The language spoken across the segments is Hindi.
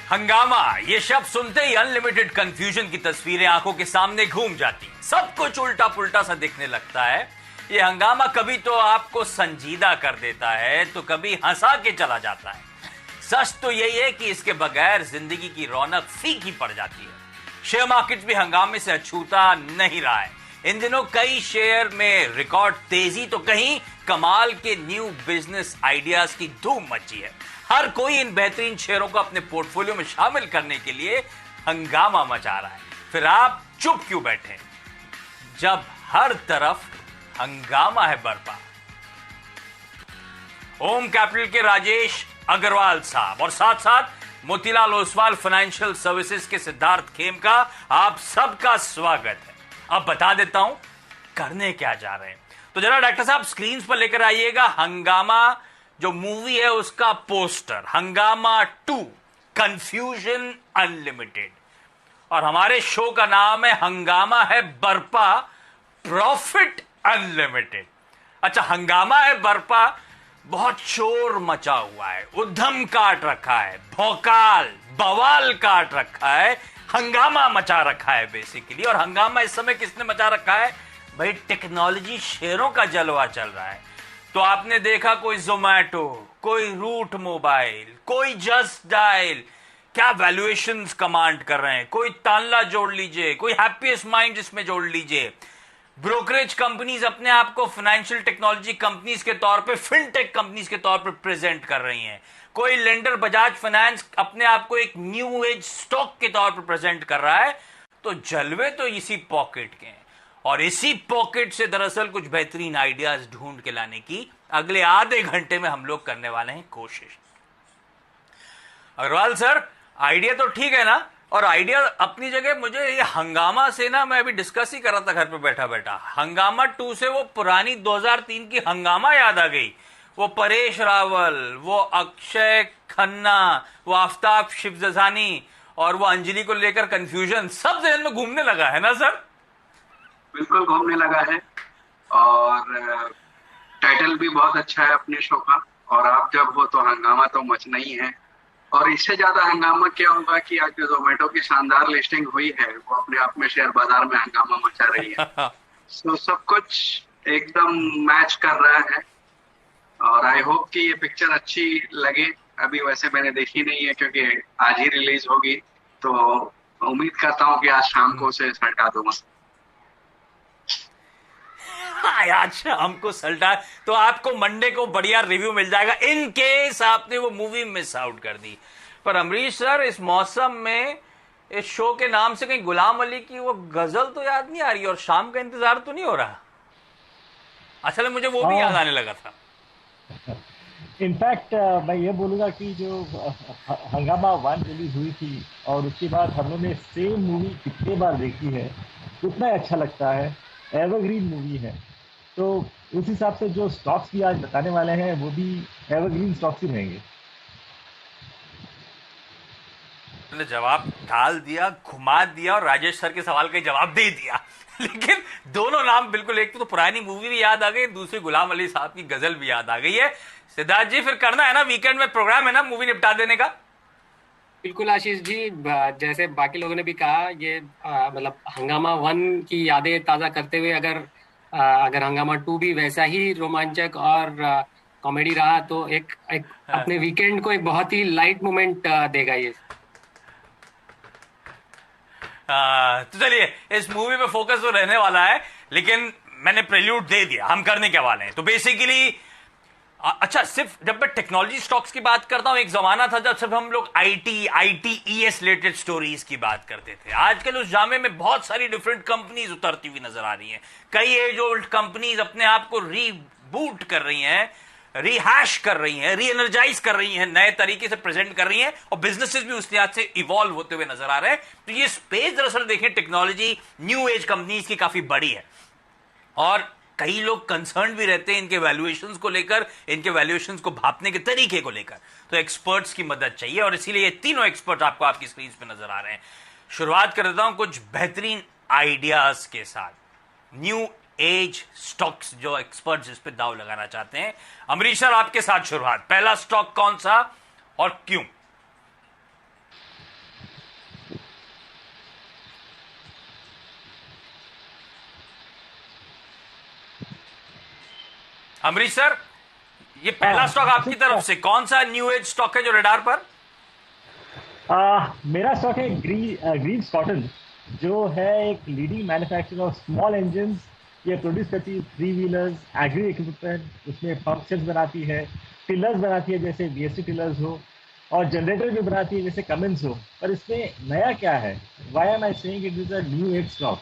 हंगामा, ये शब्द सुनते ही अनलिमिटेड कंफ्यूजन की तस्वीरें आंखों के सामने घूम जाती हैं। सब कुछ उल्टा पुल्टा सा दिखने लगता है। ये हंगामा कभी तो आपको संजीदा कर देता है तो कभी हंसा के चला जाता है। सच तो यही है कि इसके बगैर जिंदगी की रौनक फीकी पड़ जाती है। शेयर मार्केट भी हंगामे से अछूता नहीं रहा है। इन दिनों कई शेयर में रिकॉर्ड तेजी तो कहीं कमाल के न्यू बिजनेस आइडियाज की धूम मची है। हर कोई इन बेहतरीन शेयरों को अपने पोर्टफोलियो में शामिल करने के लिए हंगामा मचा रहा है। फिर आप चुप क्यों बैठे जब हर तरफ हंगामा है बरपा। ओम कैपिटल के राजेश अग्रवाल साहब और साथ साथ मोतीलाल ओसवाल फाइनेंशियल सर्विसेज के सिद्धार्थ खेमका, आप सबका स्वागत है। अब बता देता हूं करने क्या जा रहे हैं। तो जरा डॉक्टर साहब स्क्रीन पर लेकर आइएगा हंगामा जो मूवी है उसका पोस्टर, हंगामा 2 कंफ्यूजन अनलिमिटेड। और हमारे शो का नाम है हंगामा है बरपा प्रॉफिट अनलिमिटेड। अच्छा, हंगामा है बरपा, बहुत शोर मचा हुआ है, उद्यम काट रखा है, भौकाल बवाल काट रखा है, हंगामा मचा रखा है बेसिकली। और हंगामा इस समय किसने मचा रखा है भाई? टेक्नोलॉजी शेयरों का जलवा चल रहा है। तो आपने देखा कोई जोमैटो, कोई रूट मोबाइल, कोई जस्ट डायल, क्या वैल्यूएशंस कमांड कर रहे हैं। कोई तानला जोड़ लीजिए, कोई हैप्पीएस्ट माइंड इसमें जोड़ लीजिए। ब्रोकरेज कंपनीज अपने आप को फाइनेंशियल टेक्नोलॉजी कंपनीज के तौर पे, फिनटेक कंपनीज के तौर पे प्रेजेंट कर रही हैं। कोई लेंडर बजाज फाइनेंस अपने आप को एक न्यू एज स्टॉक के तौर पे प्रेजेंट कर रहा है। तो जलवे तो इसी पॉकेट के हैं और इसी पॉकेट से दरअसल कुछ बेहतरीन आइडियाज ढूंढ के लाने की अगले आधे घंटे में हम लोग करने वाले हैं कोशिश। अग्रवाल सर, आइडिया तो ठीक है ना, और आइडिया अपनी जगह। मुझे ये हंगामा से ना, मैं अभी डिस्कस ही कर रहा था घर पे बैठा बैठा, हंगामा 2 से वो पुरानी 2003 की हंगामा याद आ गई। वो परेश रावल, वो अक्षय खन्ना, वो आफ्ताब शिवजसानी और वो अंजलि को लेकर कंफ्यूजन सब जहन में घूमने लगा है ना सर? बिल्कुल घूमने लगा है और टाइटल भी बहुत अच्छा है अपने शो का। और आप जब हो तो हंगामा तो मचना ही है। और इससे ज्यादा हंगामा क्या होगा कि आज जो जोमेटो की शानदार लिस्टिंग हुई है वो अपने आप में शेयर बाजार में हंगामा मचा रही है। सो सब कुछ एकदम मैच कर रहा है और आई होप कि ये पिक्चर अच्छी लगे। अभी वैसे मैंने देखी नहीं है क्योंकि आज ही रिलीज होगी, तो उम्मीद करता हूँ कि आज शाम को उसे हटा दूंगा। आज शाम को सल्टा तो आपको मंडे को बढ़िया रिव्यू मिल जाएगा इन केस आपने वो मूवी मिस आउट कर दी। पर अमरीश सर, इस मौसम में इस शो के नाम से कहीं गुलाम अली की वो गजल तो याद नहीं आ रही और शाम का इंतजार तो नहीं हो रहा? असल में मुझे वो भी याद आने लगा था। इनफैक्ट मैं ये बोलूँगा कि जो हंगामा 1 रिलीज हुई थी और उसके बाद हम लोग ने सेम मूवी कितने बार देखी है, उतना अच्छा लगता है। एवरग्रीन मूवी है, तो उस हिसाब से जो स्टॉक्स भी आज बताने वाले हैं वो भी एवरग्रीन स्टॉक्स ही रहेंगे। ने जवाब डाल दिया, घुमा दिया और राजेश सर के सवाल का जवाब दे दिया। लेकिन दोनों नाम बिल्कुल, एक तो पुरानी मूवी भी याद आ गई, दूसरी गुलाम अली साहब की गजल भी याद आ गई है। सिद्धार्थ जी, फिर करना है ना, वीकेंड में प्रोग्राम है ना मूवी निपटा देने का? बिल्कुल आशीष जी, जैसे बाकी लोगों ने भी कहा, ये मतलब हंगामा 1 की यादें ताज़ा करते हुए अगर हंगामा 2 भी वैसा ही रोमांचक और कॉमेडी रहा तो एक अपने वीकेंड को एक बहुत ही लाइट मोमेंट देगा ये। तो चलिए, इस मूवी पे फोकस तो रहने वाला है, लेकिन मैंने प्रेल्यूड दे दिया हम करने के वाले हैं। तो बेसिकली अच्छा, सिर्फ जब मैं टेक्नोलॉजी स्टॉक्स की बात करता हूं, एक जमाना था जब सिर्फ हम लोग आईटीईएस रिलेटेड स्टोरीज की बात करते थे। आजकल उस जामे में बहुत सारी डिफरेंट कंपनीज उतरती हुई नजर आ रही हैं। कई एज ओल्ड कंपनीज अपने आप को रीबूट कर रही हैं, रिहैश कर रही हैं, री एनर्जाइज कर रही हैं, नए तरीके से प्रेजेंट कर रही हैं और बिजनेसेस भी उस लिहाज से इवॉल्व होते हुए नजर आ रहे हैं। तो ये स्पेस दरअसल देखें, टेक्नोलॉजी न्यू एज कंपनीज की काफी बड़ी है और कई लोग कंसर्न भी रहते हैं इनके वैल्यूएशंस को लेकर, इनके वैल्यूएशंस को भापने के तरीके को लेकर। तो एक्सपर्ट्स की मदद चाहिए और इसीलिए ये तीनों एक्सपर्ट आपको आपकी स्क्रीन पे नजर आ रहे हैं। शुरुआत कर देता हूं कुछ बेहतरीन आइडियाज के साथ, न्यू एज स्टॉक्स जो एक्सपर्ट्स इस पे दाव लगाना चाहते हैं। अमरीश सर, आपके साथ शुरुआत। पहला स्टॉक कौन सा और क्यों? अमरीश सर, ये पहला स्टॉक आपकी तरफ से कौन सा न्यू एज स्टॉक है जो रडार पर? मेरा स्टॉक है ग्रीव्स कॉटन, जो है एक leading manufacturer of small engine. ये प्रोड्यूस करती है थ्री व्हीलर्स, एग्री इक्विपमेंट, उसमें पंप बनाती है, टिलर्स बनाती है जैसे बीएसटी टिलर्स हो, और जनरेटर भी बनाती है जैसे कमिंस हो। पर इसमें नया क्या है? Why am I saying it is a new age stock?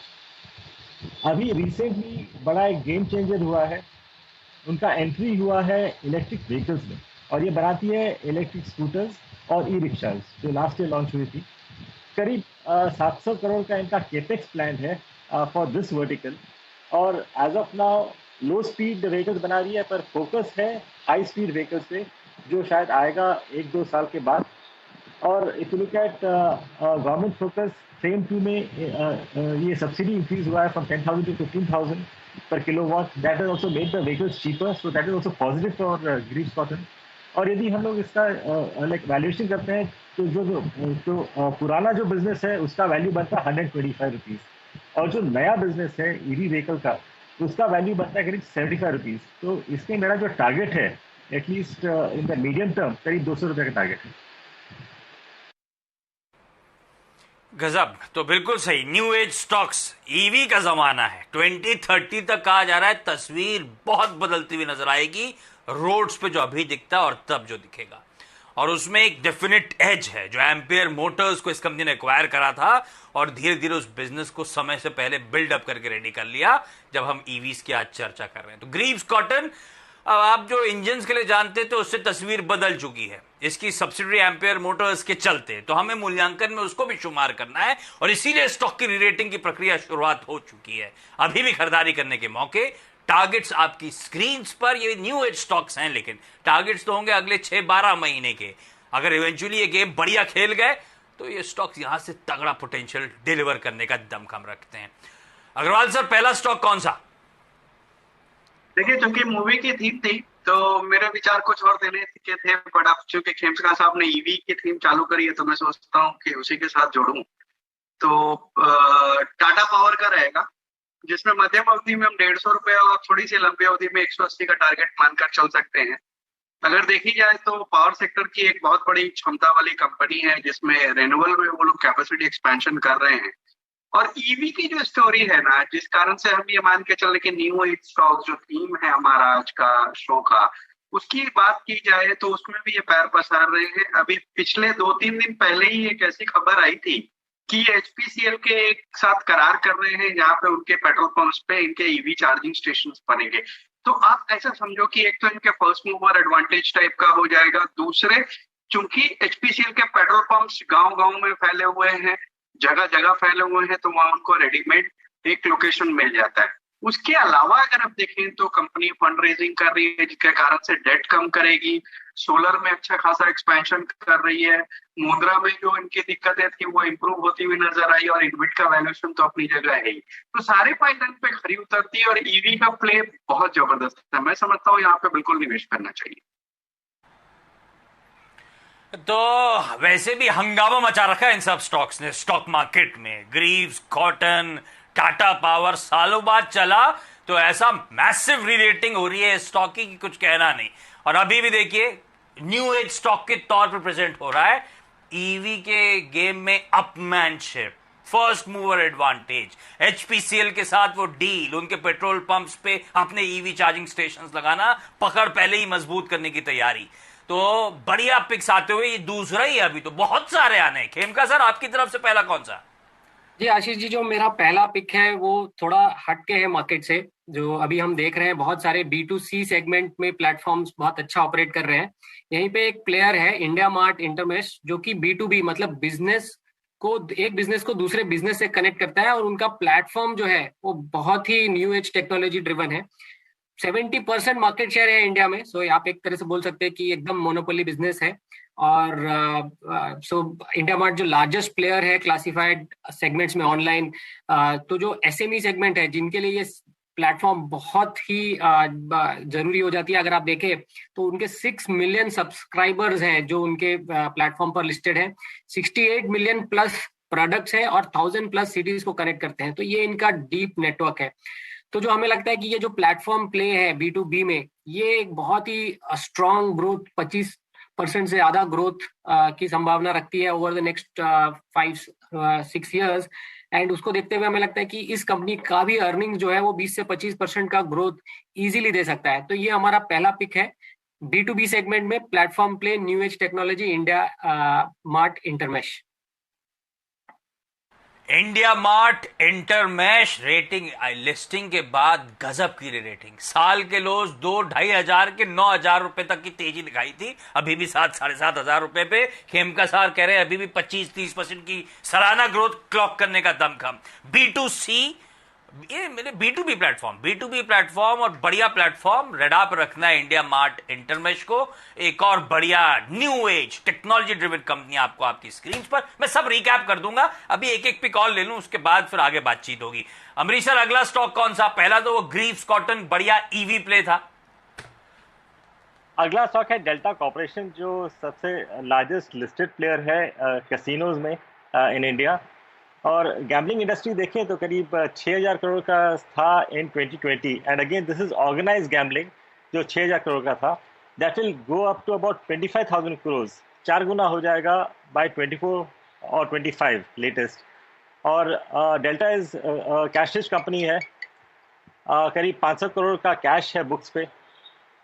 अभी रिसेंटली बड़ा एक गेम चेंजर हुआ है, उनका एंट्री हुआ है इलेक्ट्रिक व्हीकल्स में, और ये बनाती है इलेक्ट्रिक स्कूटर्स और ई रिक्शाज, जो लास्ट ईयर लॉन्च हुई थी। करीब 700 करोड़ का इनका केपेक्स प्लान है फॉर दिस वर्टिकल, और as of now low speed vehicles बना रही है, पर फोकस है हाई स्पीड व्हीकल्स पे, जो शायद आएगा 1-2 साल के बाद। और if you look at government focus, frame 2 में ये सब्सिडी इंक्रीज हुआ है from 10,000 to 15,000 per kilowatt. That has also made the vehicles cheaper, so that is also positive for Greaves Cotton. और यदि हम लोग इसका लाइक वैल्यूएशन करते हैं, तो जो पुराना जो बिजनेस है उसका वैल्यू बनता है 125 रुपीज़, और जो नया बिजनेस है ईवी व्हीकल का, उसका वैल्यू बनता है करीब 75 रुपीज़। तो इसमें मेरा जो टारगेट है, at least in the medium term, करीब 200 रुपये का टारगेट है। गजब, तो बिल्कुल सही। न्यू एज स्टॉक्स, ईवी का जमाना है, 2030 तक कहा जा रहा है तस्वीर बहुत बदलती हुई नजर आएगी रोड्स पे, जो अभी दिखता है और तब जो दिखेगा। और उसमें एक डेफिनेट एज है जो एम्पियर मोटर्स को इस कंपनी ने एक्वायर करा था, और धीरे धीरे उस बिजनेस को समय से पहले बिल्डअप करके रेडी कर लिया, जब हम ईवीज की आज चर्चा कर रहे हैं। तो ग्रीव्स कॉटन, अब आप जो इंजन के लिए जानते थे उससे तस्वीर बदल चुकी है इसकी सब्सिडरी एम्पियर मोटर्स के चलते, तो हमें मूल्यांकन में उसको भी शुमार करना है, और इसीलिए स्टॉक की रीरेटिंग की प्रक्रिया शुरुआत हो चुकी है। अभी भी खरीदारी करने के मौके, टारगेट्स आपकी स्क्रीन पर, ये न्यू एज स्टॉक्स हैं, लेकिन टारगेट्स तो होंगे अगले 6-12 महीने के। अगर इवेंचुअली ये गेम बढ़िया खेल गए तो ये स्टॉक्स यहां से तगड़ा पोटेंशियल डिलीवर करने का दमखम रखते हैं। अग्रवाल सर, पहला स्टॉक कौन सा? देखिए, चूंकि मूवी की थीम थी तो मेरे विचार कुछ और देने के थे, बट अब चूंकि खेमका साहब ने ईवी की थीम चालू करी है तो मैं सोचता हूँ कि उसी के साथ जोड़ूं। तो टाटा पावर का रहेगा, जिसमें मध्यम अवधि में हम 150 रुपए और थोड़ी सी लंबी अवधि में 180 का टारगेट मानकर चल सकते हैं। अगर देखी जाए तो पावर सेक्टर की एक बहुत बड़ी क्षमता वाली कंपनी है, जिसमें रेन्यूएबल में वो लोग कैपेसिटी एक्सपेंशन कर रहे हैं। और ईवी की जो स्टोरी है ना, जिस कारण से हम ये मान के चल रहे कि न्यू एज स्टॉक जो थीम है हमारा आज का शो का, उसकी बात की जाए तो उसमें भी ये पैर पसार रहे हैं। अभी पिछले 2-3 दिन पहले ही एक ऐसी खबर आई थी कि एचपीसीएल के एक साथ करार कर रहे हैं, जहाँ पे उनके पेट्रोल पंप्स पे इनके ईवी चार्जिंग स्टेशन बनेंगे। तो आप ऐसा समझो कि एक तो इनके फर्स्ट मूवर एडवांटेज टाइप का हो जाएगा, दूसरे चूंकि एचपीसीएल के पेट्रोल पंप्स गांव-गांव में फैले हुए हैं, जगह जगह फैले हुए हैं, तो वहां उनको रेडीमेड एक लोकेशन मिल जाता है। उसके अलावा अगर आप देखें तो कंपनी फंड रेजिंग कर रही है, जिसके कारण से डेट कम करेगी, सोलर में अच्छा खासा एक्सपेंशन कर रही है, मुद्रा में जो इनकी दिक्कतें थी वो इंप्रूव होती हुई नजर आई, और इनविट का वैल्यूएशन तो अपनी जगह है ही। तो सारे पाइलन पे खरी उतरती है, और ईवी का प्ले बहुत जबरदस्त है। मैं समझता हूँ यहाँ पे बिल्कुल निवेश करना चाहिए। तो वैसे भी हंगामा मचा रखा है इन सब स्टॉक्स ने स्टॉक मार्केट में। ग्रीव्स कॉटन, टाटा पावर सालों बाद चला, तो ऐसा मैसिव रीरेटिंग हो रही है स्टॉक की कि कुछ कहना नहीं। और अभी भी देखिए न्यू एज स्टॉक के तौर पर प्रेजेंट हो रहा है। ईवी के गेम में upmanship, first mover advantage, HPCL के साथ वो डील, उनके पेट्रोल पंप्स पे अपने ईवी चार्जिंग स्टेशंस लगाना, पकड़ पहले ही मजबूत करने की तैयारी। तो बढ़िया पिक्स आते हुए ये दूसरा ही है, अभी तो बहुत सारे आने हैं। खेमका सर, आपकी तरफ से पहला कौन सा? जी आशीष जी, जो मेरा पहला पिक है वो थोड़ा हटके है मार्केट से। जो अभी हम देख रहे हैं बहुत सारे B2C सेगमेंट में प्लेटफॉर्म्स बहुत अच्छा ऑपरेट कर रहे हैं। यहीं पे एक प्लेयर है इंडिया मार्ट इंटरमेश, जो कि B2B मतलब एक बिजनेस को दूसरे बिजनेस से कनेक्ट करता है, और उनका प्लेटफॉर्म जो है वो बहुत ही न्यू एज टेक्नोलॉजी ड्रिवन है। 70% मार्केट शेयर है इंडिया में, सो आप एक तरह से बोल सकते हैं कि एकदम मोनोपोली बिजनेस है। और इंडिया मार्ट जो लार्जेस्ट प्लेयर है क्लासिफाइड सेगमेंट्स में ऑनलाइन, तो जो SME सेगमेंट है जिनके लिए ये प्लेटफॉर्म बहुत ही जरूरी हो जाती है। अगर आप देखें तो उनके 6 मिलियन सब्सक्राइबर्स हैं जो उनके प्लेटफॉर्म पर लिस्टेड है, 68 मिलियन प्लस प्रोडक्ट्स हैं, और 1000 प्लस सिटीज को कनेक्ट करते हैं। तो ये इनका डीप नेटवर्क है। तो जो हमें लगता है कि ये जो प्लेटफॉर्म प्ले है B2B में, ये एक बहुत ही स्ट्रॉन्ग ग्रोथ, 25% से ज्यादा ग्रोथ की संभावना रखती है over the next 5-6 years। And उसको देखते हुए हमें लगता है कि इस कंपनी का भी अर्निंग जो है वो 20 से 25% का ग्रोथ इजीली दे सकता है। तो ये हमारा पहला पिक है B2B सेगमेंट में, platform play, new age technology, India Mart Intermesh. India Mart Intermesh rating listing के बाद गजब की रेटिंग, साल के लोज 2-2.5 हजार के 9,000 रुपए तक की तेजी दिखाई थी, अभी भी 7-7.5 हजार रुपए पे। खेमका सार कह रहे हैं अभी भी 25-30% की सालाना ग्रोथ क्लॉक करने का दमखम। B2C, ये मेरे B2B प्लेटफॉर्म और बढ़िया प्लेटफॉर्म रेडा पर रखना है इंडिया मार्ट इंटरमेश को। एक और बढ़िया new age technology driven company आपको आपकी स्क्रीन पर, मैं सब रिकैप कर दूंगा, अभी एक एक पिक और ले लूं, उसके बाद फिर आगे बातचीत होगी। अमरीश सर, अगला स्टॉक कौन सा? पहला तो वो ग्रीव्स कॉटन, बढ़िया ईवी प्ले था। अगला स्टॉक है डेल्टा कॉर्पोरेशन, जो सबसे लार्जेस्ट लिस्टेड प्लेयर है कैसीनोज में इन इंडिया। और गैम्बलिंग इंडस्ट्री देखें तो करीब 6,000 करोड़ का था in 2020, and again this is organised gambling जो 6,000 करोड़ का था, that will go up to about 25,000 crore, 4 गुना हो जाएगा बाय 24 और 25 लेटेस्ट। और Delta is cash rich company है, करीब 500 करोड़ का कैश है बुक्स पे,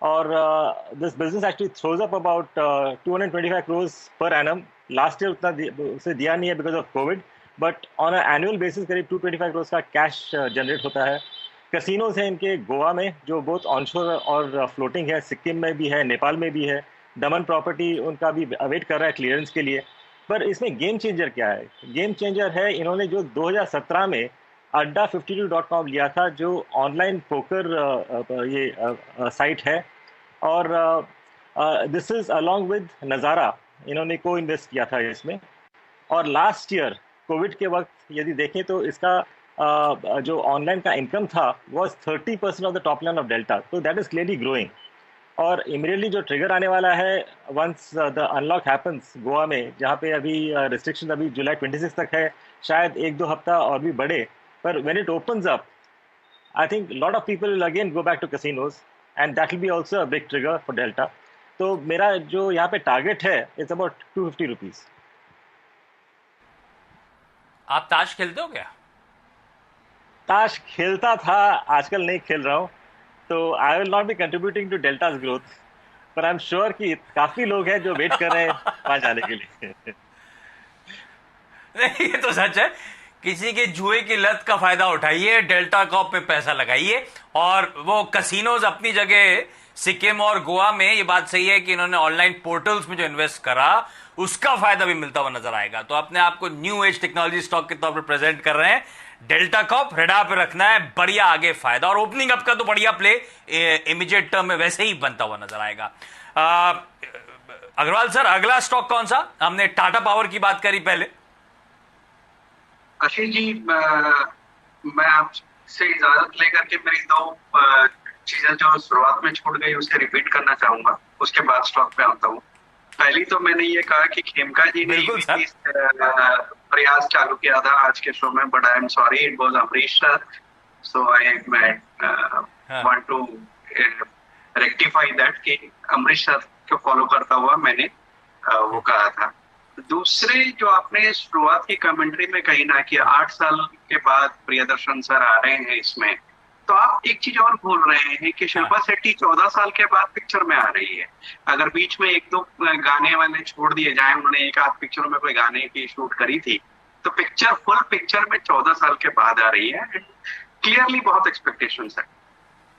और this business actually throws up about 225 crore per annum. Last year उतना उसे दिया नहीं है because of Covid, but on annual basis करीब 225 करोड़ का कैश जनरेट होता है। कैसीनोज हैं इनके गोवा में जो बहुत ऑनशोर और फ्लोटिंग है, सिक्किम में भी है, नेपाल में भी है, दमन प्रॉपर्टी उनका भी अवेट कर रहा है क्लियरेंस के लिए। पर इसमें गेम चेंजर क्या है? गेम चेंजर है इन्होंने जो 2017 में अड्डा 52.com लिया था, जो ऑनलाइन पोकर ये साइट है, और दिस इज अलॉन्ग विद नज़ारा, इन्होंने को इन्वेस्ट किया था इसमें। और लास्ट ईयर कोविड के वक्त यदि देखें तो इसका जो ऑनलाइन का इनकम था was 30% of the top line of Delta, तो दैट इज क्लियरली ग्रोइंग। और इमीडिएटली जो ट्रिगर आने वाला है once the unlock happens Goa में, जहाँ पे अभी रिस्ट्रिक्शन अभी जुलाई 26 तक है, शायद 1-2 हफ्ता और भी बढ़े, पर when it opens up I think lot of people will again go back to casinos, and that will be also a big trigger for Delta. तो मेरा जो यहाँ पे टारगेट है इट्स अबाउट 250 रुपीज़। आप ताश खेलते हो क्या? ताश खेलता था, आजकल नहीं खेल रहा हूँ, तो I will not be contributing to Delta's growth, पर आई एम श्योर कि काफी लोग हैं जो वेट कर रहे हैं वहां जाने के लिए। नहीं, ये तो सच है, किसी के जुए की लत का फायदा उठाइए, डेल्टा कॉप पे पैसा लगाइए, और वो कैसीनोज अपनी जगह सिक्किम और गोवा में, ये बात सही है कि इन्होंने ऑनलाइन पोर्टल्स में जो इन्वेस्ट करा उसका फायदा भी मिलता हुआ नजर आएगा। तो अपने आप को न्यू एज टेक्नोलॉजी स्टॉक के तौर पर प्रेजेंट कर रहे हैं। डेल्टा कॉप रेडा पे रखना है, बढ़िया आगे फायदा, और ओपनिंग अप का तो बढ़िया प्ले इमीडिएट टर्म में वैसे ही बनता हुआ नजर आएगा। अग्रवाल सर, अगला स्टॉक कौन सा? हमने टाटा पावर की बात करी पहले। आशीष जी, मैं आपसे इजाजत लेकर के मेरी 2 चीजें जो शुरुआत में छूट गई उसे रिपीट करना चाहूंगा, उसके बाद स्टॉक पे आता हूँ। पहली तो मैंने ये कहा कि खेमका जी ने प्रयास चालू किया था आज के शो में, but I am sorry, it was Amrish sir, so I want to rectify that कि अमरीश सर को फॉलो करता हुआ मैंने वो कहा था। दूसरे जो आपने शुरुआत की कमेंट्री में कही ना कि 8 साल के बाद प्रियदर्शन सर आ रहे हैं इसमें, तो आप एक चीज और भूल रहे हैं कि शिल्पा शेट्टी 14 साल के बाद पिक्चर में आ रही है। अगर बीच में 1-2 गाने वाले छोड़ दिए जाए, उन्होंने 1-8 पिक्चरों में कोई गाने की शूट करी थी, तो पिक्चर फुल पिक्चर में 14 साल के बाद आ रही है। क्लियरली बहुत एक्सपेक्टेशंस है।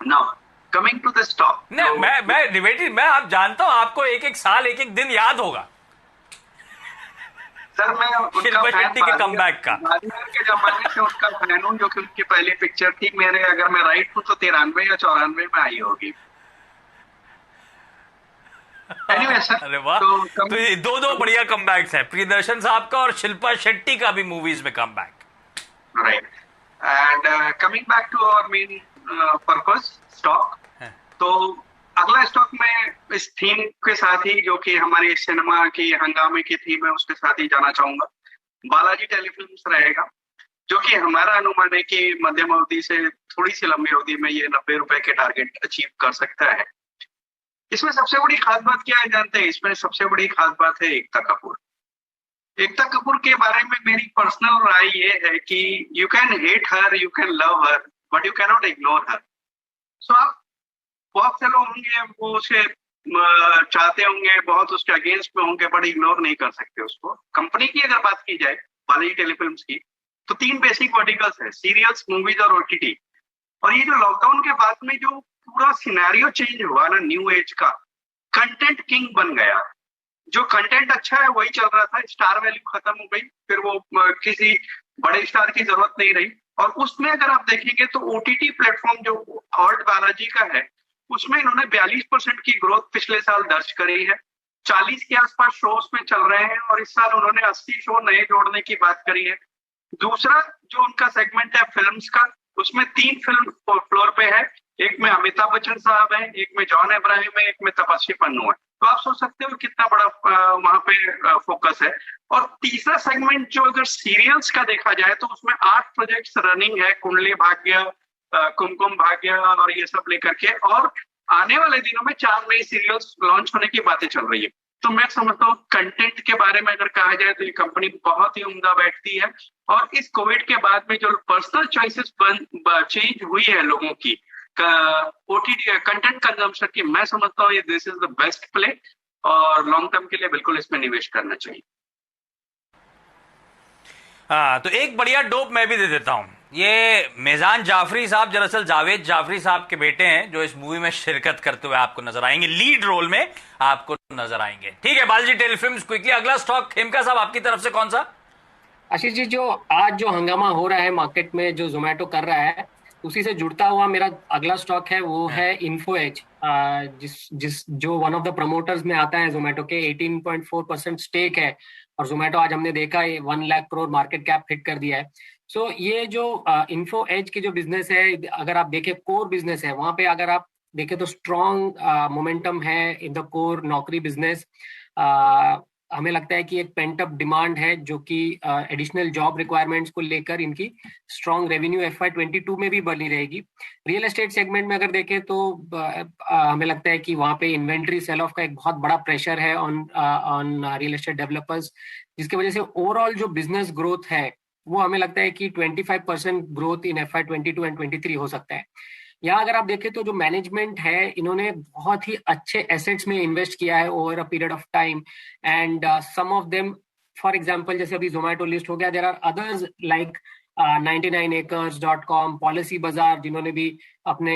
Now coming to the stock, मैं आप जानता हूं आपको एक साल एक दिन याद होगा सर। मैं शिल्पा शेट्टी के कमबैक का के जमाने से उनका फैन हूं, जो कि उनकी पहली पिक्चर थी मेरे, अगर मैं राइट हूं तो 93 या 94 में आई होगी। anyway, सर, अरे वाह, तो ये 2 बढ़िया कमबैक्स है, प्रियदर्शन साहब का और शिल्पा शेट्टी का भी मूवीज में comeback. Right, and coming back to our main purpose stock, तो अगला स्टॉक में इस थीम के साथ ही, जो कि हमारी सिनेमा की हंगामे की थीम है, उसके साथ ही जाना चाहूंगा। बालाजी टेलीफिल्म्स रहेगा। जो कि हमारा अनुमान है कि मध्यम अवधि से थोड़ी सी लंबी अवधि में ये 90 रुपए के टारगेट अचीव कर सकता है। इसमें सबसे बड़ी खास बात क्या है जानते हैं? इसमें सबसे बड़ी खास बात है एकता कपूर। एकता कपूर के बारे में मेरी पर्सनल राय ये है कि you can hate her, you can love her, but you cannot ignore her. So आप बहुत से लोग होंगे वो उसे चाहते होंगे, बहुत उसके अगेंस्ट में होंगे, बट इग्नोर नहीं कर सकते उसको। कंपनी की अगर बात की जाए बालाजी टेलीफिल्म्स की, तो 3 बेसिक वर्टिकल्स है, सीरियल्स, मूवीज और ओटीटी। और ये जो लॉकडाउन के बाद में जो पूरा सिनेरियो चेंज हुआ ना न्यू एज का, कंटेंट किंग बन गया। जो कंटेंट अच्छा है वही चल रहा था, स्टार वैल्यू खत्म हो गई, फिर वो किसी बड़े स्टार की जरूरत नहीं रही। और उसमें अगर आप देखेंगे तो ओटीटी प्लेटफॉर्म जो हॉट बालाजी का है, उसमें इन्होंने 42% की ग्रोथ पिछले साल दर्ज करी है। 40 के आसपास शोज में चल रहे हैं और इस साल उन्होंने 80 शो नए जोड़ने की बात करी है। दूसरा जो उनका सेगमेंट है फिल्म्स का, उसमें 3 फिल्म फ्लोर पे है। एक में अमिताभ बच्चन साहब है, एक में जॉन अब्राहम है, एक में तपस्वी पन्नू है। तो आप सोच सकते हो कितना बड़ा वहां पे फोकस है। और तीसरा सेगमेंट जो अगर सीरियल्स का देखा जाए तो उसमें 8 प्रोजेक्ट्स रनिंग है, कुंडली भाग्य, कुमकुम भाग्य और ये सब लेकर के। और आने वाले दिनों में 4 नई सीरियल्स लॉन्च होने की बातें चल रही है। तो मैं समझता हूँ कंटेंट के बारे में अगर कहा जाए तो ये कंपनी बहुत ही उम्दा बैठती है। और इस कोविड के बाद में जो पर्सनल चॉइसेस चेंज हुई है लोगों की ओटीटी कंटेंट कंजम्पशन की, मैं समझता हूँ ये this is the best play और लॉन्ग टर्म के लिए बिल्कुल इसमें निवेश करना चाहिए। हाँ, तो एक बढ़िया डोप मैं भी दे देता हूं। ये मेजान जाफरी साहब दरअसल जावेद जाफरी साहब के बेटे हैं, जो इस मूवी में शिरकत करते हुए आपको नजर आएंगे, लीड रोल में आपको नजर आएंगे। ठीक है, बालाजी टेलीफिल्म्स क्विकली अगला स्टॉक खेमका साहब आपकी तरफ से कौन सा? आशीष जी, जो आज जो हंगामा हो रहा है मार्केट में, जो जोमेटो कर रहा है, उसी से जुड़ता हुआ मेरा अगला स्टॉक है, वो है इन्फो एज, जिस जिस जो वन ऑफ द प्रमोटर्स में आता है। जोमेटो के 18.4% स्टेक है और जोमेटो आज हमने देखा है 1 lakh crore market cap hit कर दिया है। सो ये जो इन्फो एज की जो बिजनेस है, अगर आप देखें कोर बिजनेस है, वहां पे अगर आप देखें तो स्ट्रॉन्ग मोमेंटम है इन द कोर नौकरी बिजनेस। हमें लगता है कि एक पेंट अप डिमांड है, जो कि एडिशनल जॉब रिक्वायरमेंट्स को लेकर इनकी स्ट्रॉन्ग रेवेन्यू FY22 में भी बनी रहेगी। रियल एस्टेट सेगमेंट में अगर देखें तो हमें लगता है कि वहां पे इन्वेंट्री सेल ऑफ का एक बहुत बड़ा प्रेशर है ऑन रियल एस्टेट डेवलपर्स, जिसकी वजह से ओवरऑल जो बिजनेस ग्रोथ है वो हमें लगता है कि 25% ग्रोथ इन FY22 एंड 23 हो सकता है। यहाँ अगर आप देखें तो जो मैनेजमेंट है, इन्होंने बहुत ही अच्छे एसेट्स में इन्वेस्ट किया है over a period of time. And some of them, for example जैसे अभी जोमेटो लिस्ट हो गया, there are others like 99acres.com, PolicyBazaar, जिन्होंने भी अपने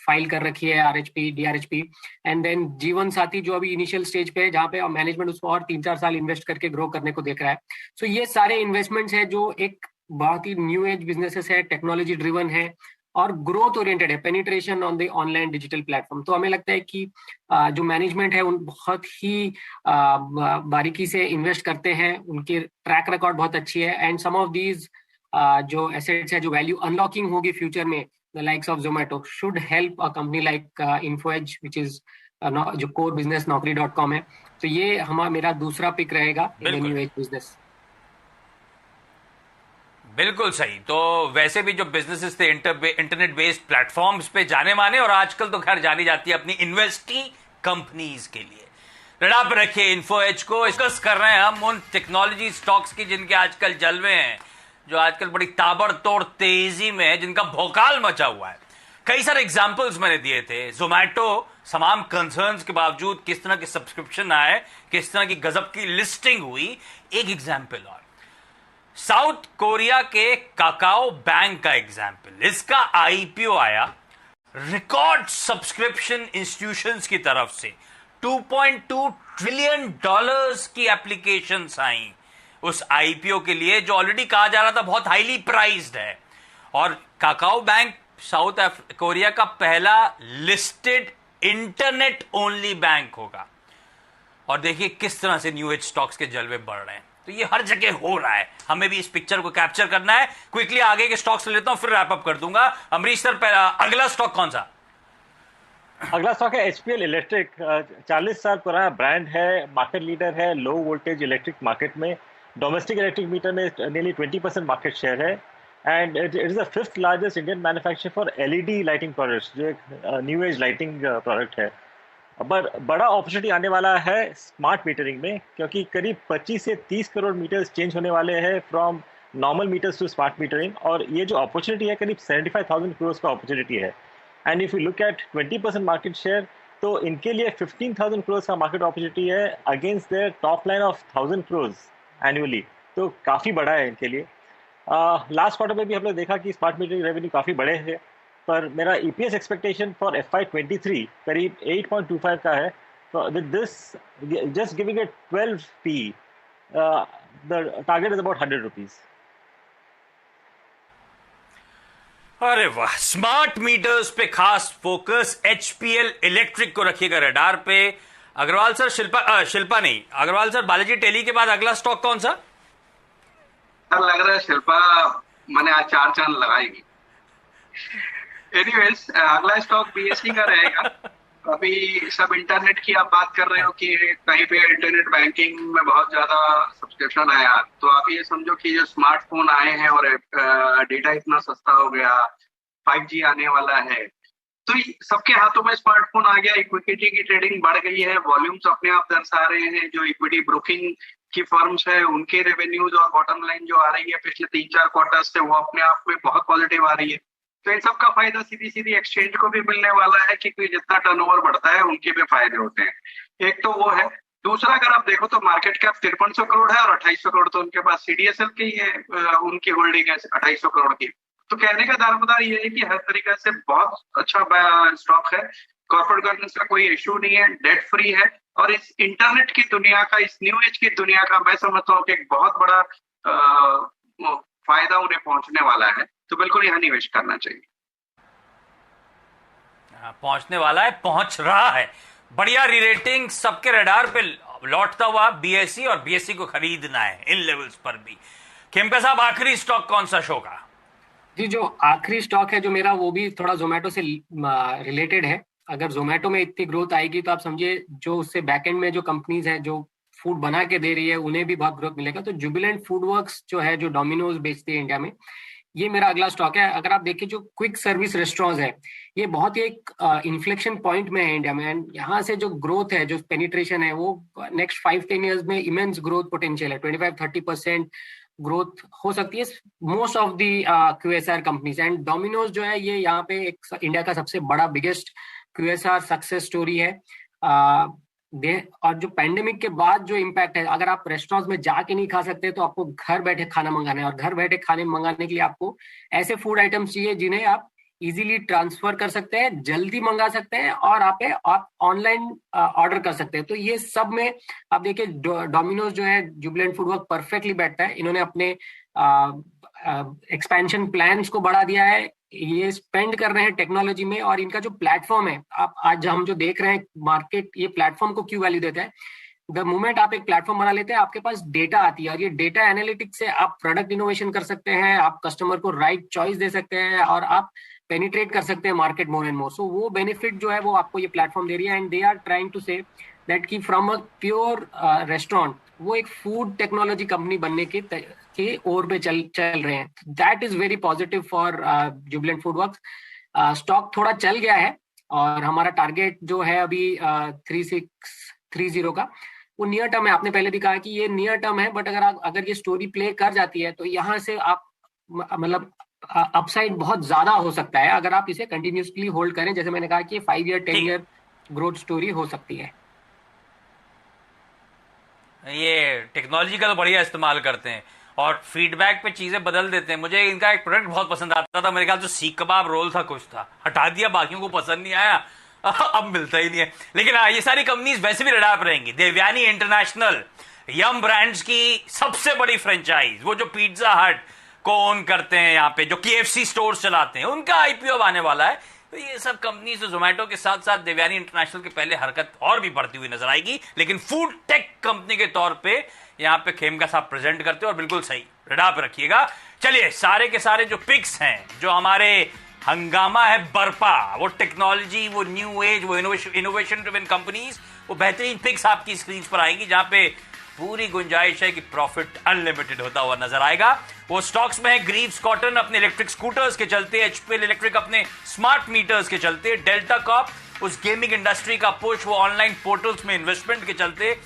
फाइल कर रखी है RHP DRHP, एंड देन जीवन साथी जो अभी इनिशियल स्टेज पे है, जहाँ पे मैनेजमेंट उसको और 3-4 साल इन्वेस्ट करके ग्रो करने को देख रहा है। सो ये सारे इन्वेस्टमेंट्स है जो एक बहुत ही न्यू एज बिजनेसेस है, टेक्नोलॉजी ड्रिवन है और ग्रोथ ओरिएंटेड है, penetration on the online digital platform. तो हमें लगता है कि जो मैनेजमेंट है उन बहुत ही बारीकी से इन्वेस्ट करते हैं, उनकी ट्रैक रिकॉर्ड बहुत अच्छी है। एंड सम ऑफ दीज जो एसेट्स है, जो वैल्यू अनलॉकिंग होगी फ्यूचर में, the likes of Zomato should help a company like Info Edge, which is जो कोर बिजनेस नौकरी.com है। तो ये मेरा दूसरा पिक रहेगा in the new age business. बिल्कुल सही। तो वैसे भी जो बिजनेसेस थे इंटरनेट बेस्ड प्लेटफॉर्म्स पे जाने माने, और आजकल तो खैर जानी जाती है अपनी इन्वेस्टी कंपनीज के लिए। रडा पर रखिए इन्फो एज को। डिस्कस कर रहे हैं हम उन टेक्नोलॉजी स्टॉक्स की जिनके आजकल जलवे हैं, जो आजकल बड़ी ताबड़तोड़ तेजी में है, जिनका भौकाल मचा हुआ है। कई सारे एग्जाम्पल्स मैंने दिए थे। जोमैटो तमाम कंसर्न्स के बावजूद किस तरह के सब्सक्रिप्शन आए, किस तरह की गजब की लिस्टिंग हुई। एक एग्जाम्पल और साउथ कोरिया के काकाओ बैंक का एग्जाम्पल। इसका आईपीओ आया रिकॉर्ड सब्सक्रिप्शन इंस्टीट्यूशंस की तरफ से, $2.2 ट्रिलियन की एप्लीकेशंस आई उस आईपीओ के लिए, जो ऑलरेडी कहा जा रहा था बहुत हाईली प्राइस्ड है। और काकाओ बैंक साउथ कोरिया का पहला लिस्टेड इंटरनेट ओनली बैंक होगा। और देखिए किस तरह से न्यू एज स्टॉक्स के जलवे बढ़ रहे हैं। तो ये हर जगह हो रहा है, हमें भी इस पिक्चर को कैप्चर करना है। क्विकली आगे के स्टॉक्स लेता हूं, फिर रैप अप कर दूंगा। अमरीश सर, पहला अगला स्टॉक कौन सा? अगला स्टॉक है HPL इलेक्ट्रिक। 40 साल पुराना ब्रांड है, मार्केट लीडर है लो वोल्टेज इलेक्ट्रिक मार्केट में। डोमेस्टिक इलेक्ट्रिक मीटर में नियरली 20% मार्केट शेयर है, and it is the fifth largest Indian manufacture for LED lighting products, जो एक न्यू एज लाइटिंग प्रोडक्ट है। पर बड़ा अपॉर्चुनिटी आने वाला है स्मार्ट मीटरिंग में, क्योंकि करीब 25 से 30 करोड़ मीटर्स चेंज होने वाले हैं from normal meters to smart metering, और ये जो अपॉर्चुनिटी है करीब 75,000 करोड़ का अपॉर्चुनिटी है। And if you look at 20% market share, तो इनके लिए 15,000 करोड़ का मार्केट अपॉर्चुनिटी है against their top line of 1,000 crore annually, तो काफ़ी बड़ा है इनके लिए। लास्ट क्वार्टर में भी हम लोग देखा कि स्मार्ट मीटरिंग रेवेन्यू काफ़ी बड़े हैं, पर मेरा ईपीएस एक्सपेक्टेशन फॉर FY23 करीब 8.25 का है। तो with this just giving it 12p, the target is about 100 rupees. अरे वाह, स्मार्ट मीटर्स पे खास फोकस, एचपीएल इलेक्ट्रिक को रखिएगा रडार पे। अग्रवाल सर, शिल्पा नहीं, अग्रवाल सर, बालाजी टेली के बाद अगला स्टॉक कौन सा? सर लग रहा है शिल्पा मैंने आज 4 चांद लगाएगी। एनीवेज, अगला स्टॉक बीएसई का रहेगा। अभी सब इंटरनेट की आप बात कर रहे हो कि कहीं पे इंटरनेट बैंकिंग में बहुत ज्यादा सब्सक्रिप्शन आया, तो आप ये समझो कि जो स्मार्टफोन आए हैं और डेटा इतना सस्ता हो गया, 5G आने वाला है, तो सबके हाथों में स्मार्टफोन आ गया, इक्विटी की ट्रेडिंग बढ़ गई है, वॉल्यूम्स अपने आप दर्शा रहे हैं। जो इक्विटी ब्रोकिंग की फर्म्स है उनके रेवेन्यूज और बॉटम लाइन जो आ रही है पिछले 3-4 क्वार्टर से, वो अपने आप में बहुत पॉजिटिव आ रही है। तो इन सब का फायदा सीधी सीधी एक्सचेंज को भी मिलने वाला है, क्योंकि जितना टर्नओवर बढ़ता है उनके भी फायदे होते हैं। एक तो वो है। दूसरा, अगर आप देखो तो मार्केट कैप 5300 करोड़ है और 2800 करोड़ तो उनके पास सीडीएसएल की है, उनकी होल्डिंग है 2800 करोड़ की। तो कहने का दारोमदार ये है कि हर तरीके से बहुत अच्छा स्टॉक है, कॉर्पोरेट गवर्नेंस का कोई इशू नहीं है, डेट फ्री है, और इस इंटरनेट की दुनिया का, इस न्यू एज की दुनिया का मैं समझता हूँ कि एक बहुत बड़ा फायदा उन्हें पहुंचने वाला है। तो बिल्कुल यहाँ निवेश करना चाहिए। पहुंचने वाला है, पहुंच रहा है। बढ़िया रीरेटिंग, सबके रडार पे लौटता हुआ बीएसई, और बीएसई को खरीदना है इन लेवल्स पर भी। खेमका साहब, आखिरी स्टॉक कौन सा शो का? जी, जो आखिरी स्टॉक है जो मेरा, वो भी थोड़ा जोमेटो से रिलेटेड है। अगर जोमेटो में इतनी ग्रोथ आएगी तो आप समझिए जो उससे बैकएंड में जो कंपनीज हैं जो फूड बना के दे रही है उन्हें भी बहुत ग्रोथ मिलेगा। तो जुबिलेंट फूडवर्क्स जो है, जो डोमिनोज बेचती है इंडिया में, ये मेरा अगला स्टॉक है। अगर आप देखिए जो क्विक सर्विस रेस्टोरेंट्स है, ये बहुत ही एक इन्फ्लेक्शन पॉइंट में है इंडिया में, एंड यहाँ से जो ग्रोथ है, जो पेनिट्रेशन है, वो नेक्स्ट 5-10 ईयर्स में इमेंस ग्रोथ पोटेंशियल है। 25-30% ग्रोथ हो सकती है most of the QSR companies. And Domino's जो है, ये यहाँ पे एक इंडिया का सबसे बड़ा बिगेस्ट QSR सक्सेस स्टोरी है। और जो पैंडेमिक के बाद जो इम्पैक्ट है, अगर आप रेस्टोरेंट्स में जाके नहीं खा सकते तो आपको घर बैठे खाना मंगाना है, और घर बैठे खाने मंगाने के लिए आपको ऐसे फूड आइटम्स चाहिए जिन्हें आप इजीली ट्रांसफर कर सकते हैं, जल्दी मंगा सकते हैं, और आप ऑनलाइन ऑर्डर कर सकते हैं। तो ये सब में आप देखिए डोमिनोज जो है, जुबिलेंट फूडवर्क परफेक्टली बैठता है। इन्होंने अपने एक्सपेंशन प्लान्स को बढ़ा दिया है, ये स्पेंड कर रहे हैं टेक्नोलॉजी में, और इनका जो प्लेटफॉर्म है, आप आज हम जो देख रहे हैं मार्केट, ये प्लेटफॉर्म को क्यों वैल्यू देता है? द मोमेंट आप एक प्लेटफॉर्म बना लेते हैं, आपके पास डेटा आती है, और ये डेटा एनालिटिक्स से आप प्रोडक्ट इनोवेशन कर सकते हैं, आप कस्टमर को राइट चॉइस दे सकते हैं, और आप पेनिट्रेट कर सकते हैं मार्केट मोर एंड मोर। सो वो बेनिफिट जो है वो आपको ये प्लेटफॉर्म दे रही है, and they are trying to say that कि फ्रॉम अ प्योर रेस्टोरेंट वो एक फूड टेक्नोलॉजी कंपनी बनने के ओर पे चल रहे हैं। That is very positive for Jubilant FoodWorks. Stock थोड़ा चल गया है, और हमारा टारगेट जो है अभी 3630 का, वो नियर टर्म है। आपने पहले भी कहा कि ये नियर टर्म है, बट अगर ये स्टोरी प्ले कर जाती है तो यहाँ से आप मतलब अपसाइड बहुत ज्यादा हो सकता है अगर आप इसे कंटिन्यूसली होल्ड करें। जैसे मैंने कहा कि 5 ईयर 10 ईयर ग्रोथ स्टोरी हो सकती है। ये टेक्नोलॉजी का तो बढ़िया इस्तेमाल करते हैं और फीडबैक पे चीजें बदल देते हैं। मुझे इनका एक प्रोडक्ट बहुत पसंद आता था, मेरे ख्याल से सीख कबाब रोल था, कुछ था, हटा दिया, बाकियों को पसंद नहीं आया, अब मिलता ही नहीं है। लेकिन हाँ, ये सारी कंपनीज वैसे भी रडार पर रहेंगी। देवयानी इंटरनेशनल, यम ब्रांड्स की सबसे बड़ी फ्रेंचाइज, वो जो पिज्जा हट को ओन करते हैं यहाँ पे, जो KFC स्टोर चलाते हैं, उनका IPO आने वाला है। तो ये सब कंपनीज जोमेटो के साथ साथ देवयानी इंटरनेशनल के पहले हरकत और भी बढ़ती हुई नजर आएगी, लेकिन फूड टेक कंपनी के तौर पे यहाँ पे खेमका साहब प्रेजेंट करते हो और बिल्कुल सही रडार पे रखिएगा। चलिए, सारे के सारे जो पिक्स हैं, जो हमारे हंगामा है बरपा, वो टेक्नोलॉजी, वो न्यू एज, वो इनोवेशन ड्रिवन कंपनीज, वो बेहतरीन पिक्स आपकी स्क्रीन पर आएंगी, जहां पे पूरी गुंजाइश है कि प्रॉफिट अनलिमिटेड होता हुआ नजर आएगा। वो स्टॉक्स में है ग्रीव्स कॉटन अपने इलेक्ट्रिक स्कूटर्स के चलते, एचपीएल इलेक्ट्रिक अपने स्मार्ट मीटर्स के चलते, डेल्टा कॉर्प उस गेमिंग इंडस्ट्री का पुश, वो ऑनलाइन पोर्टल्स में इन्वेस्टमेंट के चलते,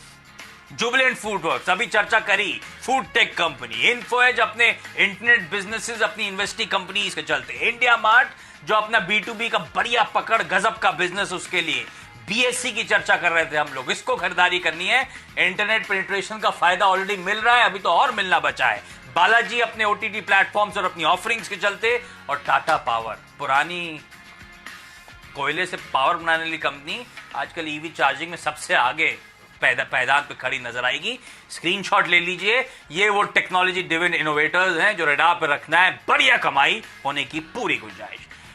जुबिलेंट फूडवर्क्स अभी चर्चा करी, food tech company, Info Edge अपने इंटरनेट बिजनेसेस अपनी इन्वेस्टी कंपनीज के चलते, इंडिया मार्ट जो अपना B2B का बढ़िया पकड़ गजब का बिजनेस, उसके लिए BSC की चर्चा कर रहे थे हम लोग, इसको खरीदारी करनी है। इंटरनेट पेनिट्रेशन का फायदा ऑलरेडी मिल रहा है, अभी तो और मिलना बचा है। बालाजी अपने OTT प्लेटफॉर्म्स और अपनी ऑफरिंग्स के चलते, और टाटा पावर पुरानी कोयले से पावर बनाने वाली कंपनी आजकल ईवी चार्जिंग में सबसे आगे पैदान पे खड़ी नजर आएगी। स्क्रीनशॉट ले लीजिए, ये वो टेक्नोलॉजी ड्रिवन इनोवेटर्स हैं जो रडार पे रखना है, बढ़िया कमाई होने की पूरी गुंजाइश।